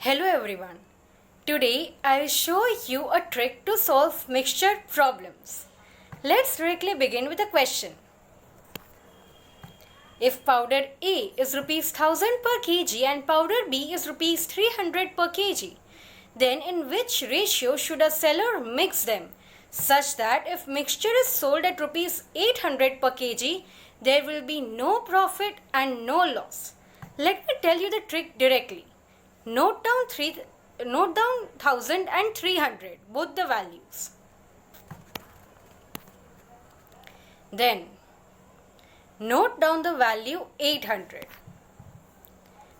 Hello everyone. Today I will show you a trick to solve mixture problems. Let's directly begin with a question. If powder A is rupees 1000 per kg and powder B is rupees 300 per kg, then in which ratio should a seller mix them such that if mixture is sold at rupees 800 per kg, there will be no profit and no loss. Let me tell you the trick directly. Note down 1000 and 300, both the values. Then note down the value 800.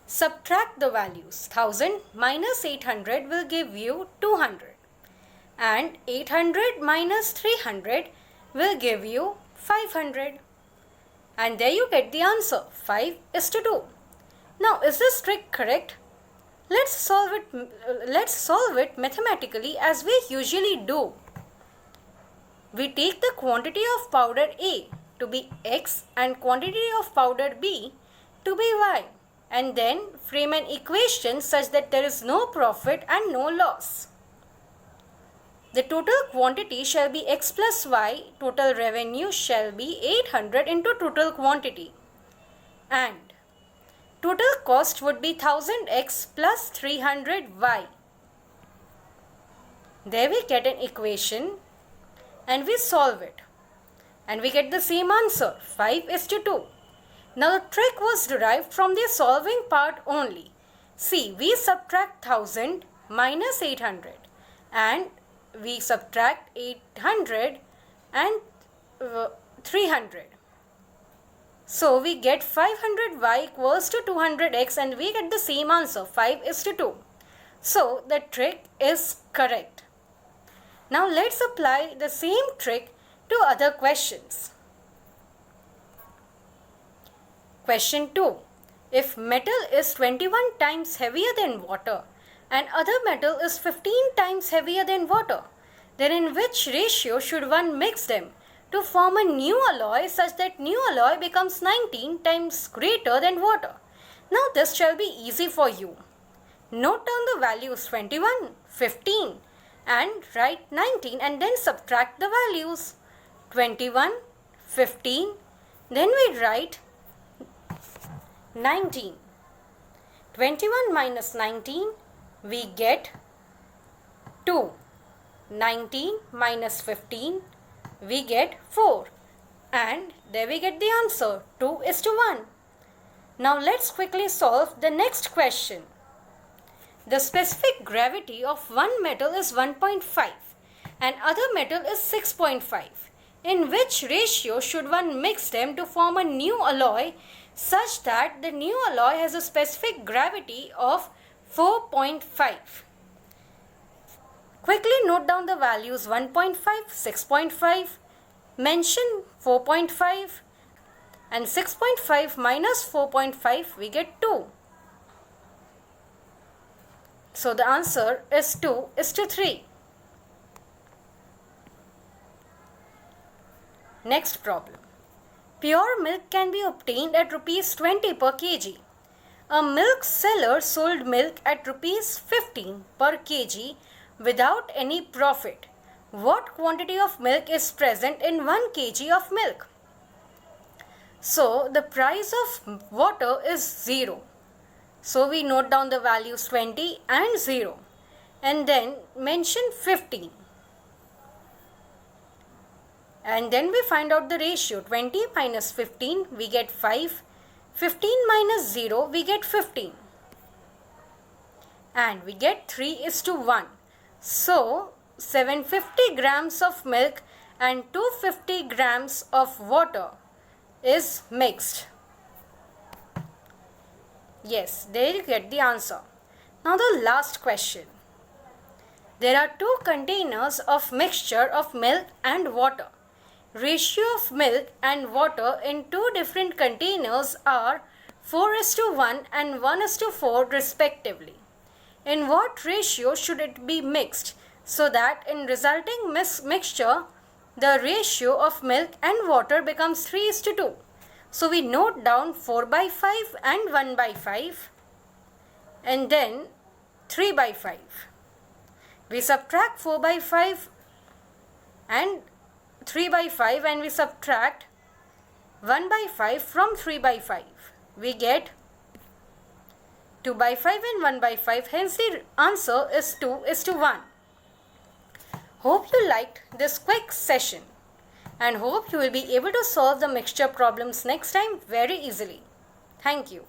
Subtract the values. 1000 minus 800 will give you 200. And 800 minus 300 will give you 500. And there you get the answer, 5:2. Now, is this trick correct? Let's solve it mathematically as we usually do. We take the quantity of powder A to be X and quantity of powder B to be Y, and then frame an equation such that there is no profit and no loss. The total quantity shall be X plus Y, total revenue shall be 800 into total quantity, and total cost would be 1000x plus 300y. There we get an equation and we solve it. And we get the same answer, 5:2. Now the trick was derived from the solving part only. See, we subtract 1000 minus 800 and we subtract 800 and 300. So we get 500y equals to 200x and we get the same answer, 5:2. So the trick is correct. Now let's apply the same trick to other questions. Question 2. If metal is 21 times heavier than water and other metal is 15 times heavier than water, then in which ratio should one mix them to form a new alloy such that new alloy becomes 19 times greater than water? Now this shall be easy for you. Note down the values 21, 15 and write 19 and then subtract the values. 21, 15, then we write 19. 21 minus 19, we get 2. 19 minus 15, we get 4, and there we get the answer, 2:1. Now let's quickly solve the next question. The specific gravity of one metal is 1.5 and other metal is 6.5. In which ratio should one mix them to form a new alloy such that the new alloy has a specific gravity of 4.5? Quickly note down the values 1.5, 6.5, mention 4.5 and 6.5 minus 4.5 we get 2. So the answer is 2:3. Next problem. Pure milk can be obtained at rupees 20 per kg. A milk seller sold milk at rupees 15 per kg without any profit. What quantity of milk is present in 1 kg of milk? So the price of water is 0. So we note down the values 20 and 0 and then mention 15. And then we find out the ratio. 20 minus 15 we get 5. 15 minus 0 we get 15. And we get 3:1. So 750 grams of milk and 250 grams of water is mixed. Yes, there you get the answer. Now the last question. There are 2 containers of mixture of milk and water. Ratio of milk and water in 2 different containers are 4:1 and 1:4 respectively. In what ratio should it be mixed so that in resulting mixture the ratio of milk and water becomes 3:2? So we note down 4/5 and 1/5 and then 3 by 5. We subtract 4 by 5 and 3 by 5 and we subtract 1 by 5 from 3 by 5. We get 2 by 5 and 1 by 5. Hence the answer is 2:1. Hope you liked this quick session and hope you will be able to solve the mixture problems next time very easily. Thank you.